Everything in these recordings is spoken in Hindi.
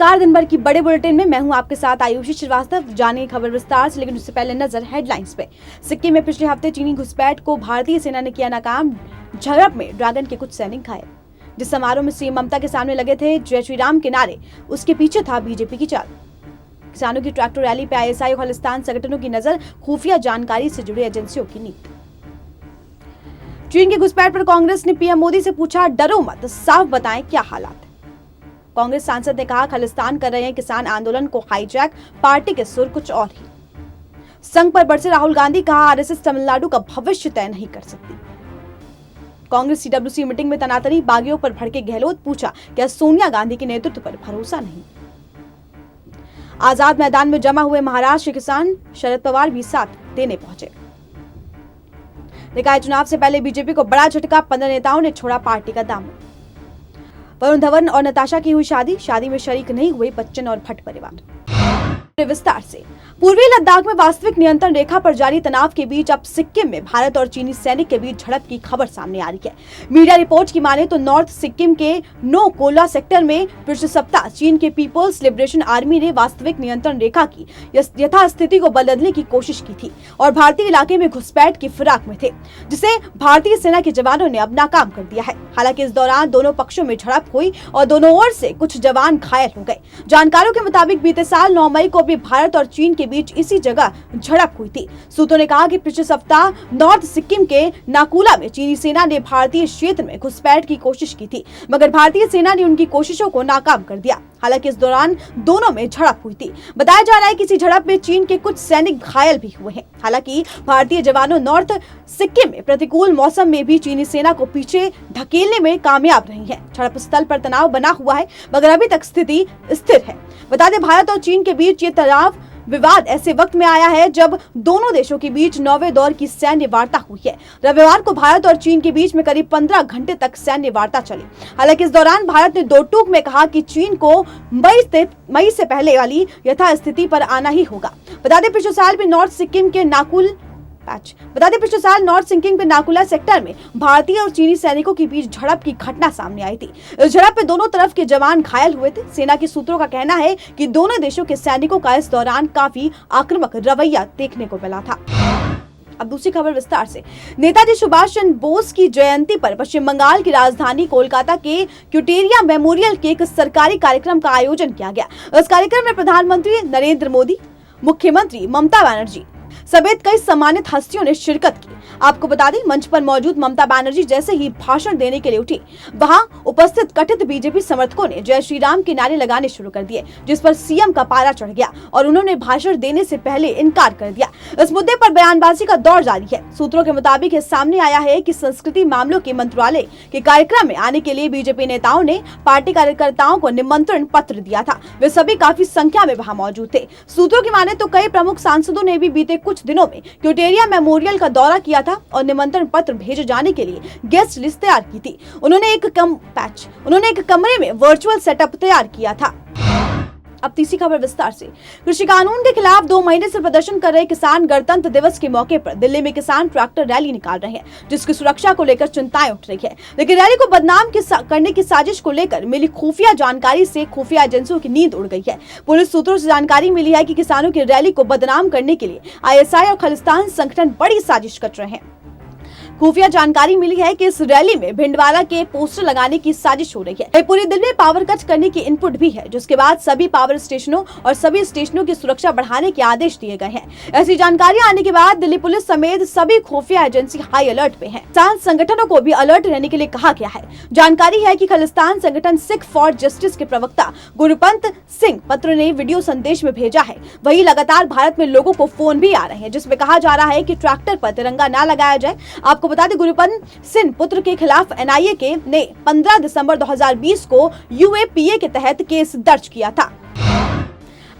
नमस्कार, दिन भर की बड़े बुलेटिन में मैं हूं आपके साथ आयुषी श्रीवास्तव। जानेंगे खबर विस्तार से, लेकिन उससे पहले नजर हेडलाइंस पे। सिक्किम में पिछले हफ्ते चीनी घुसपैठ को भारतीय सेना ने किया नाकाम। झड़प में ड्रैगन के कुछ सैनिक घायल। जिस समारोह में सीएम ममता के सामने लगे थे जय श्री राम के नारे, उसके पीछे था बीजेपी की चाल। किसानों की ट्रैक्टर रैली पे आईएसआई और खालिस्तान संगठनों की नजर, खुफिया जानकारी से जुड़ी एजेंसियों की नीति। चीन की घुसपैठ पर कांग्रेस ने पीएम मोदी से पूछा, डरो मत, साफ बताएं क्या हालात है। कांग्रेस सांसद ने कहा, खालिस्तान कर रहे हैं किसान आंदोलन को हाईजैक, पार्टी के सुर कुछ और ही। संघ पर बरसे राहुल गांधी, कहा आरएसएस तमिलनाडु का भविष्य तय नहीं कर सकती। कांग्रेस सीडब्ल्यूसी मीटिंग में तनातनी, बागियों पर भड़के गहलोत, पूछा क्या सोनिया गांधी के नेतृत्व पर भरोसा नहीं। आजाद मैदान में जमा हुए महाराष्ट्र किसान, शरद पवार भी साथ देने पहुंचे। निकाय चुनाव से पहले बीजेपी को बड़ा झटका, 15 नेताओं ने छोड़ा पार्टी का दामन। वरुण धवन और नताशा की हुई शादी में शरीक नहीं हुए बच्चन और भट्ट परिवार। विस्तार से, पूर्वी लद्दाख में वास्तविक नियंत्रण रेखा पर जारी तनाव के बीच अब सिक्किम में भारत और चीनी सैनिक के बीच झड़प की खबर सामने आ रही है। मीडिया रिपोर्ट की माने तो नॉर्थ सिक्किम के नो कोला सेक्टर में पिछले सप्ताह चीन के पीपल्स लिबरेशन आर्मी ने वास्तविक नियंत्रण रेखा की यथास्थिति को बदलने की कोशिश की थी और भारतीय इलाके में घुसपैठ की फिराक में थे, जिसे भारतीय सेना के जवानों ने अब नाकाम कर दिया है। हालांकि इस दौरान दोनों पक्षों में झड़प हुई और दोनों ओर से कुछ जवान घायल हो गए। जानकारों के मुताबिक बीते साल 9 मई को भारत और चीन के बीच इसी जगह झड़प हुई थी। सूत्रों ने कहा कि पिछले सप्ताह नॉर्थ सिक्किम के नाकुला में चीनी सेना ने भारतीय क्षेत्र में घुसपैठ की कोशिश की थी, मगर भारतीय सेना ने उनकी कोशिशों को नाकाम कर दिया। हालांकि इस दौरान दोनों में झड़प हुई थी। बताया जा रहा है कि इसी झड़प में चीन के कुछ सैनिक घायल भी हुए हैं। हालांकि भारतीय जवानों नॉर्थ सिक्किम में प्रतिकूल मौसम में भी चीनी सेना को पीछे ढकेलने में कामयाब रही हैं। झड़प स्थल पर तनाव बना हुआ है, मगर अभी तक स्थिति स्थिर है। बता दें, भारत और चीन के बीच ये तनाव विवाद ऐसे वक्त में आया है जब दोनों देशों के बीच 9वें दौर की सैन्य वार्ता हुई है। रविवार को भारत और चीन के बीच में करीब 15 घंटे तक सैन्य वार्ता चली। हालांकि इस दौरान भारत ने दो टूक में कहा कि चीन को मई से पहले वाली यथास्थिति पर आना ही होगा। बता दें, पिछले साल भी नॉर्थ सिक्किम के नाकुला सेक्टर में भारतीय और चीनी सैनिकों के बीच झड़प की घटना सामने आई थी। इस झड़प में दोनों तरफ के जवान घायल हुए थे। सेना के सूत्रों का कहना है कि दोनों देशों के सैनिकों का इस दौरान काफी आक्रामक रवैया देखने को मिला था। अब दूसरी खबर विस्तार से। नेताजी सुभाष चंद्र बोस की जयंती पर पश्चिम बंगाल की राजधानी कोलकाता के क्यूटेरिया मेमोरियल के एक सरकारी कार्यक्रम का आयोजन किया गया। इस कार्यक्रम में प्रधानमंत्री नरेंद्र मोदी, मुख्यमंत्री ममता बनर्जी समेत कई सम्मानित हस्तियों ने शिरकत की। आपको बता दें, मंच पर मौजूद ममता बनर्जी जैसे ही भाषण देने के लिए उठी, वहां उपस्थित कथित बीजेपी समर्थकों ने जय श्री राम के नारे लगाने शुरू कर दिए, जिस पर सीएम का पारा चढ़ गया और उन्होंने भाषण देने से पहले इनकार कर दिया। इस मुद्दे पर बयानबाजी का दौर जारी है। सूत्रों के मुताबिक ये सामने आया है कि संस्कृति मामलों के मंत्रालय के कार्यक्रम में आने के लिए बीजेपी नेताओं ने पार्टी कार्यकर्ताओं को निमंत्रण पत्र दिया था। वे सभी काफी संख्या में वहां मौजूद थे। सूत्रों की माने तो कई प्रमुख सांसदों ने भी बीते कुछ दिनों में क्यूटेरिया मेमोरियल का दौरा किया था और निमंत्रण पत्र भेजे जाने के लिए गेस्ट लिस्ट तैयार की थी। उन्होंने एक कमरे में वर्चुअल सेटअप तैयार किया था। अब तीसरी खबर विस्तार से। कृषि कानून के खिलाफ 2 महीने से प्रदर्शन कर रहे किसान गणतंत्र दिवस के मौके पर दिल्ली में किसान ट्रैक्टर रैली निकाल रहे हैं, जिसकी सुरक्षा को लेकर चिंताएं उठ रही है। लेकिन रैली को बदनाम करने की साजिश को लेकर मिली खुफिया जानकारी से खुफिया एजेंसियों की नींद उड़ गई है। पुलिस सूत्रों से जानकारी मिली है कि किसानों की रैली को बदनाम करने के लिए आईएसआई और खालिस्तान संगठन बड़ी साजिश रच रहे हैं। खुफिया जानकारी मिली है कि इस रैली में भिंडवाला के पोस्टर लगाने की साजिश हो रही है। पूरी दिल्ली में पावर कट करने की इनपुट भी है, जिसके बाद सभी पावर स्टेशनों और सभी स्टेशनों की सुरक्षा बढ़ाने के आदेश दिए गए हैं। ऐसी जानकारी आने के बाद दिल्ली पुलिस समेत सभी खुफिया एजेंसी हाई अलर्ट पे हैं। किसान संगठनों को भी अलर्ट रहने के लिए कहा गया है। जानकारी है कि खालिस्तान संगठन सिख फॉर जस्टिस के प्रवक्ता गुरुपंत सिंह पत्र ने वीडियो संदेश में भेजा है। वही लगातार भारत में लोगों को फोन भी आ रहे हैं, जिसमें कहा जा रहा है कि ट्रैक्टर पर तिरंगा न लगाया जाए। आपको बता दें, गुरुपंत सिंह पुत्र के खिलाफ एनआईए ने 15 दिसंबर 2020 को यूएपीए के तहत केस दर्ज किया था।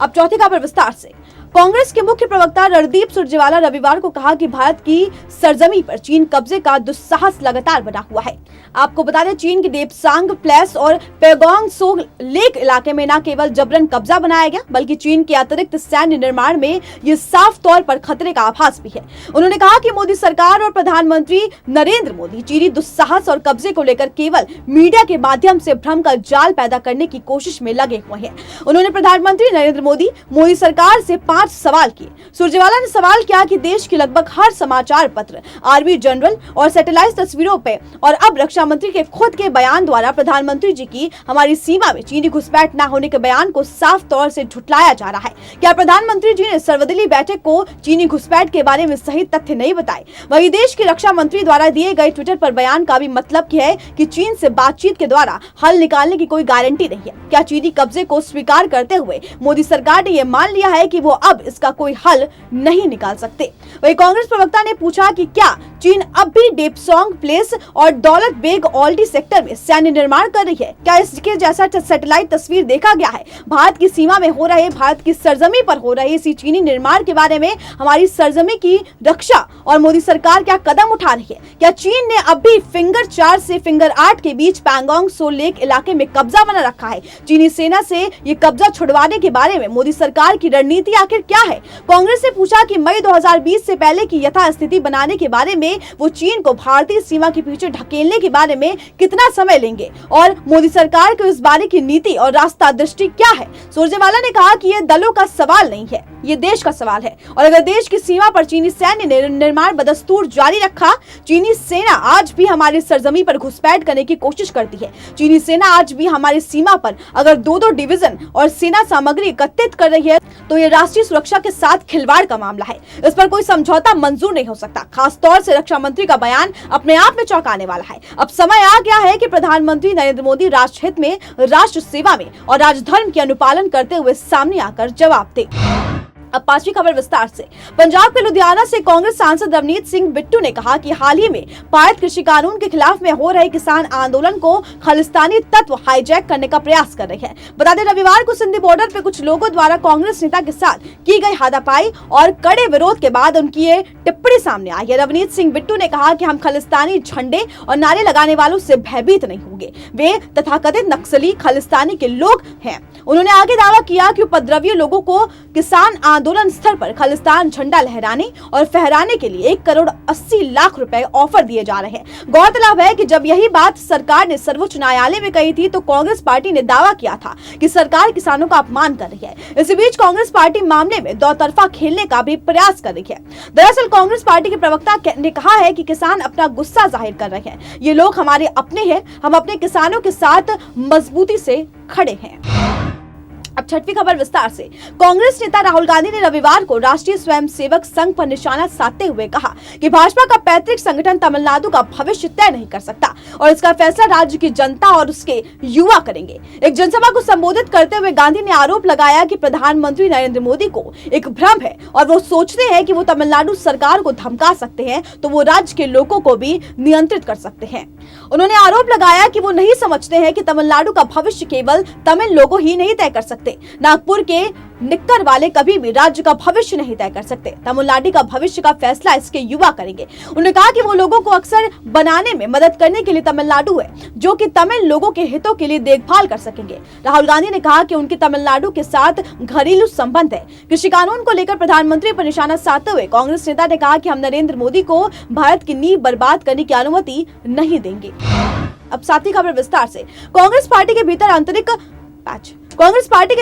अब चौथी खबर विस्तार से। कांग्रेस के मुख्य प्रवक्ता रणदीप सुरजेवाला रविवार को कहा कि भारत की सरजमी पर चीन कब्जे का दुस्साहस लगातार बना हुआ है। आपको बता दें, चीन के देपसांग प्लेस और पैगोंग सो लेक इलाके में न केवल जबरन कब्जा बनाया गया, बल्कि चीन के अतिरिक्त सैन्य निर्माण में ये साफ तौर पर खतरे का आभास भी है। उन्होंने कहा कि मोदी सरकार और प्रधानमंत्री नरेंद्र मोदी चीनी दुस्साहस और कब्जे को लेकर केवल मीडिया के माध्यम से भ्रम का जाल पैदा करने की कोशिश में लगे हुए हैं। उन्होंने प्रधानमंत्री नरेंद्र मोदी सरकार से 5 सवाल किए। सुरजेवाला ने सवाल किया कि देश के लगभग हर समाचार पत्र, आर्मी जनरल और सैटेलाइट तस्वीरों पे और अब रक्षा मंत्री के खुद के बयान द्वारा प्रधानमंत्री जी की हमारी सीमा में चीनी घुसपैठ न होने के बयान को साफ तौर से झुठलाया जा रहा है। क्या प्रधानमंत्री जी ने सर्वदलीय बैठक को चीनी घुसपैठ के बारे में सही तथ्य नहीं बताए? वहीं देश के रक्षा मंत्री द्वारा दिए गए ट्विटर पर बयान का भी मतलब क्या है कि चीन से बातचीत के द्वारा हल निकालने की कोई गारंटी नहीं है। क्या चीनी कब्जे को स्वीकार करते हुए मोदी सरकार ने यह मान लिया है कि वो अब इसका कोई हल नहीं निकाल सकते? वहीं कांग्रेस प्रवक्ता ने पूछा कि क्या चीन अब भी डेपसांग प्लेस और दौलत बेग ओल्डी सेक्टर में सैन्य निर्माण कर रही है? क्या इसके जैसा सैटेलाइट तस्वीर देखा गया है? भारत की सीमा में हो रहे, भारत की सरजमी पर हो रहे इसी चीनी निर्माण के बारे में हमारी सरजमी की रक्षा और मोदी सरकार क्या कदम उठा रही है? क्या चीन ने अब भी फिंगर 4 से फिंगर 8 के बीच पैंगोंग सो लेक इलाके में कब्जा बना रखा है? चीनी सेना से ये कब्जा छुड़वाने के बारे में मोदी सरकार की रणनीति आखिर क्या है? कांग्रेस ने पूछा कि मई 2020 से पहले की यथास्थिति बनाने के बारे में वो चीन को भारतीय सीमा के पीछे ढकेलने के बारे में कितना समय लेंगे और मोदी सरकार को इस बारे की नीति और रास्ता दृष्टि क्या है? सुरजेवाला ने कहा कि यह दलों का सवाल नहीं है, ये देश का सवाल है और अगर देश की सीमा पर चीनी सैन्य निर्माण बदस्तूर जारी रखा, चीनी सेना आज भी हमारी सरजमी पर घुसपैठ करने की कोशिश करती है। चीनी सेना आज भी हमारी सीमा पर अगर 2-2 डिवीजन और सेना सामग्री एकत्रित कर रही है तो ये राष्ट्रीय सुरक्षा के साथ खिलवाड़ का मामला है। इस पर कोई समझौता मंजूर नहीं हो सकता। खास तौर से रक्षा मंत्री का बयान अपने आप में चौंकाने वाला है। अब समय आ गया है कि प्रधानमंत्री नरेंद्र मोदी राष्ट्रहित में, राष्ट्र सेवा में और राजधर्म के अनुपालन करते हुए सामने आकर जवाब दे। अब पांचवी खबर विस्तार से। पंजाब के लुधियाना से कांग्रेस सांसद रवनीत सिंह बिट्टू ने कहा कि हाल ही में पारित कृषि कानून के खिलाफ में हो रहे किसान आंदोलन को खालिस्तानी तत्व हाईजैक करने का प्रयास कर रहे हैं। बता दें, रविवार को सिंधी बॉर्डर पे कुछ लोगों द्वारा कांग्रेस नेता के साथ की गई हाथापाई और कड़े विरोध के बाद उनकी ये टिप्पणी सामने आई है। रवनीत सिंह बिट्टू ने कहा कि हम खालिस्तानी झंडे और नारे लगाने वालों से भयभीत नहीं होंगे, वे तथाकथित नक्सली खालिस्तानी के लोग हैं। उन्होंने आगे दावा किया कि उपद्रवी लोगों को किसान आंदोलन स्थल पर खालिस्तान झंडा लहराने और फहराने के लिए 1 करोड़ 80 लाख रुपए ऑफर दिए जा रहे हैं। गौरतलब है कि जब यही बात सरकार ने सर्वोच्च न्यायालय में कही थी तो कांग्रेस पार्टी ने दावा किया था कि सरकार किसानों का अपमान कर रही है। इसी बीच कांग्रेस पार्टी मामले में दो तरफा खेलने का भी प्रयास कर रही है। दरअसल कांग्रेस पार्टी के प्रवक्ता ने कहा है कि किसान अपना गुस्सा जाहिर कर रहे हैं, ये लोग हमारे अपने हैं, हम अपने किसानों के साथ मजबूती से खड़े हैं। अब छठवीं खबर विस्तार से। कांग्रेस नेता राहुल गांधी ने रविवार को राष्ट्रीय स्वयंसेवक संघ पर निशाना साधते हुए कहा कि भाजपा का पैतृक संगठन तमिलनाडु का भविष्य तय नहीं कर सकता और इसका फैसला राज्य की जनता और उसके युवा करेंगे। एक जनसभा को संबोधित करते हुए गांधी ने आरोप लगाया कि प्रधानमंत्री नरेंद्र मोदी को एक भ्रम है और वो सोचते हैं कि वो तमिलनाडु सरकार को धमका सकते हैं तो वो राज्य के लोगों को भी नियंत्रित कर सकते हैं। उन्होंने आरोप लगाया कि वो नहीं समझते हैं कि तमिलनाडु का भविष्य केवल तमिल लोग ही नहीं तय कर सकते। नागपुर के निक्कर वाले कभी भी राज्य का भविष्य नहीं तय कर सकते। तमिलनाडु का भविष्य का फैसला इसके युवा करेंगे। उन्होंने कहा कि वो लोगों को अक्सर बनाने में मदद करने के लिए तमिलनाडु है जो कि तमिल लोगों के हितों के लिए देखभाल कर सकेंगे। राहुल गांधी ने कहा कि उनके तमिलनाडु के साथ घरेलू संबंध है। कृषि कानून को लेकर प्रधानमंत्री पर निशाना साधते हुए कांग्रेस नेता ने कहा कि हम नरेंद्र मोदी को भारत की नींव बर्बाद करने की अनुमति नहीं देंगे। अब सातवीं खबर विस्तार से। कांग्रेस पार्टी के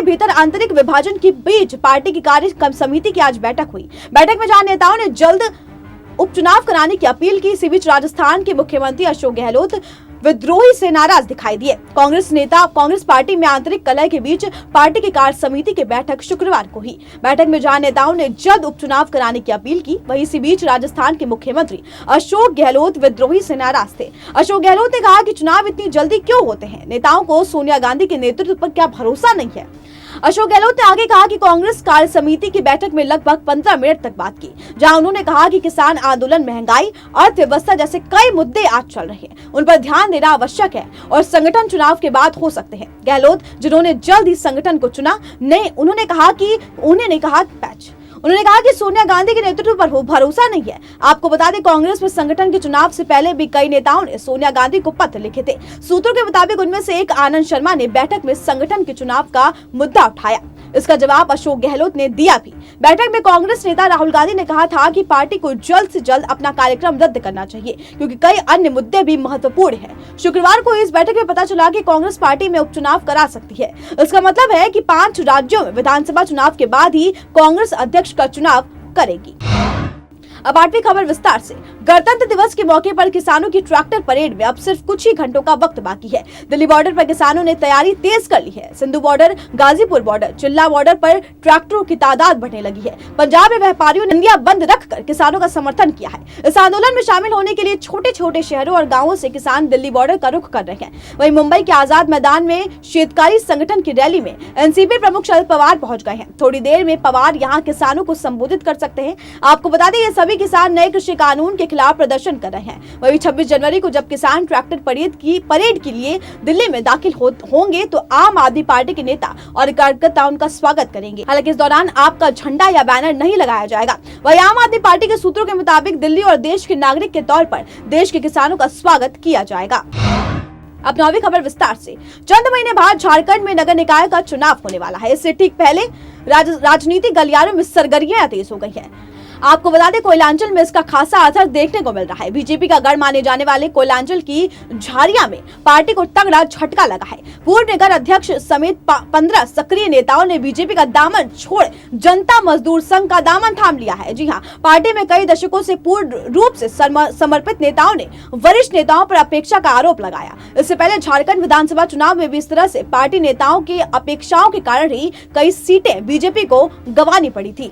भीतर आंतरिक विभाजन के बीच पार्टी की कार्य समिति की आज बैठक हुई। बैठक में जहां नेताओं ने जल्द उपचुनाव कराने की अपील की, इसी बीच राजस्थान के मुख्यमंत्री अशोक गहलोत विद्रोही से नाराज दिखाई दिए। कांग्रेस पार्टी में आंतरिक कलह के बीच पार्टी की कार्य समिति की बैठक शुक्रवार को हुई। बैठक में जहां नेताओं ने जल्द उपचुनाव कराने की अपील की, वहीं इसी बीच राजस्थान के मुख्यमंत्री अशोक गहलोत विद्रोही से नाराज थे। अशोक गहलोत ने कहा कि चुनाव इतनी जल्दी क्यों होते हैं, नेताओं को सोनिया गांधी के नेतृत्व पर क्या भरोसा नहीं है। अशोक गहलोत ने आगे कहा कि कांग्रेस कार्य समिति की बैठक में लगभग 15 मिनट तक बात की, जहां उन्होंने कहा कि किसान आंदोलन, महंगाई, अर्थव्यवस्था जैसे कई मुद्दे आज चल रहे हैं, उन पर ध्यान देना आवश्यक है और संगठन चुनाव के बाद हो सकते हैं। गहलोत, जिन्होंने जल्द ही संगठन को चुना, उन्होंने कहा कि सोनिया गांधी के नेतृत्व पर भरोसा नहीं है। आपको बता दें, कांग्रेस में संगठन के चुनाव से पहले भी कई नेताओं ने सोनिया गांधी को पत्र लिखे थे। सूत्रों के मुताबिक उनमें से एक आनंद शर्मा ने बैठक में संगठन के चुनाव का मुद्दा उठाया। इसका जवाब अशोक गहलोत ने दिया भी। बैठक में कांग्रेस नेता राहुल गांधी ने कहा था कि पार्टी को जल्द से जल्द अपना कार्यक्रम रद्द करना चाहिए, क्योंकि कई अन्य मुद्दे भी महत्वपूर्ण हैं। शुक्रवार को इस बैठक में पता चला कि कांग्रेस पार्टी में उपचुनाव करा सकती है। इसका मतलब है कि 5 राज्यों में विधानसभा चुनाव के बाद ही कांग्रेस अध्यक्ष का चुनाव करेगी। अब 8वीं खबर विस्तार से। गणतंत्र दिवस के मौके पर किसानों की ट्रैक्टर परेड में अब सिर्फ कुछ ही घंटों का वक्त बाकी है। दिल्ली बॉर्डर पर किसानों ने तैयारी तेज कर ली है। सिंधु बॉर्डर, गाजीपुर बॉर्डर, चिल्ला बॉर्डर पर ट्रैक्टरों की तादाद बढ़ने लगी है। पंजाब में व्यापारियों ने इंडिया बंद रखकर किसानों का समर्थन किया है। इस आंदोलन में शामिल होने के लिए छोटे छोटे शहरों और गाँवों से किसान दिल्ली बॉर्डर का रुख कर रहे हैं। वहीं मुंबई के आजाद मैदान में शेतकारी संगठन की रैली में एनसीपी प्रमुख शरद पवार पहुंच गए हैं। थोड़ी देर में पवार यहां किसानों को संबोधित कर सकते हैं। आपको बता दें, ये सभी किसान नए कृषि कानून के खिलाफ प्रदर्शन कर रहे हैं। वहीं 26 जनवरी को जब किसान ट्रैक्टर परेड के लिए दिल्ली में दाखिल होंगे तो आम आदमी पार्टी के नेता और कार्यकर्ता उनका स्वागत करेंगे। हालांकि इस दौरान आपका झंडा या बैनर नहीं लगाया जाएगा। वहीं आम आदमी पार्टी के सूत्रों के मुताबिक दिल्ली और देश के नागरिक के तौर पर देश के किसानों का स्वागत किया जाएगा। अब 9वीं खबर विस्तार से। चंद महीने बाद झारखंड में नगर निकाय का चुनाव होने वाला है। इससे ठीक पहले राजनीतिक गलियारों में सरगर्मियां तेज हो गई हैं। आपको बता दें, कोयलांचल में इसका खासा असर देखने को मिल रहा है। बीजेपी का गढ़ माने जाने वाले कोयलांचल की झारिया में पार्टी को तगड़ा झटका लगा है। पूर्व नगर अध्यक्ष समेत 15 सक्रिय नेताओं ने बीजेपी का दामन छोड़ जनता मजदूर संघ का दामन थाम लिया है। जी हां, पार्टी में कई दशकों से पूर्ण रूप से समर्पित नेताओं ने वरिष्ठ नेताओं पर अपेक्षा का आरोप लगाया। इससे पहले झारखंड विधानसभा चुनाव में भी इस तरह से पार्टी नेताओं की अपेक्षाओं के कारण ही कई सीटें बीजेपी को गंवानी पड़ी थी।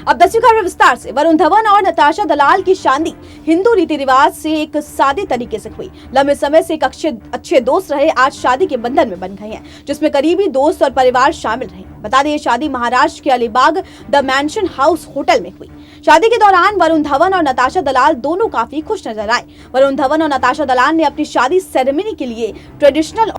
अब 10वीं खबर विस्तार से। वरुण धवन और नताशा दलाल की शादी हिंदू रीति रिवाज से एक सादे तरीके से हुई। लंबे समय से एक अच्छे दोस्त रहे आज शादी के बंधन में बन गए हैं, जिसमें करीबी दोस्त और परिवार शामिल रहे। बता दें, ये शादी महाराष्ट्र के Alibag the mention house hotel में हुई। शादी के दौरान वरुण धवन और नताशा दलाल दोनों काफी खुश नजर आए। वरुण धवन और नताशा दलाल ने अपनी शादी सेरेमनी के लिए ट्रेडिशनल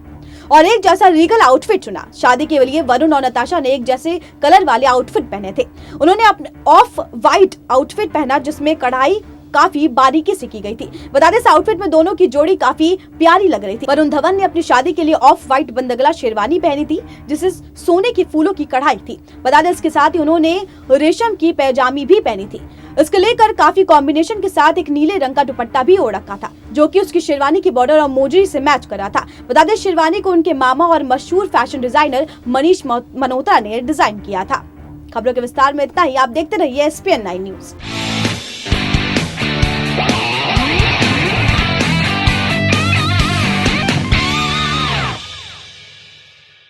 और एक जैसा रीगल आउटफिट चुना। शादी के लिए वरुण और नताशा ने एक जैसे कलर वाले आउटफिट पहने थे। उन्होंने अपने ऑफ वाइट आउटफिट पहना, जिसमें कढ़ाई काफी बारीकी से की गई थी। बता दें, इस आउटफिट में दोनों की जोड़ी काफी प्यारी लग रही थी। वरुण धवन ने अपनी शादी के लिए ऑफ वाइट बंदगला शेरवानी पहनी थी, जिसे सोने की फूलों की कढ़ाई थी। बता दें, इसके साथ ही उन्होंने रेशम की पैजामी भी पहनी थी। इसके लेकर काफी कॉम्बिनेशन के साथ एक नीले रंग का दुपट्टा भी ओढ़ रखा था, जो कि उसकी शेरवानी की बॉर्डर और मोजरी से मैच कर रहा था। बता दें, शेरवानी को उनके मामा और मशहूर फैशन डिजाइनर मनीष मल्होत्रा ने डिजाइन किया था। खबरों के विस्तार में इतना ही। आप देखते रहिए SPN9 न्यूज।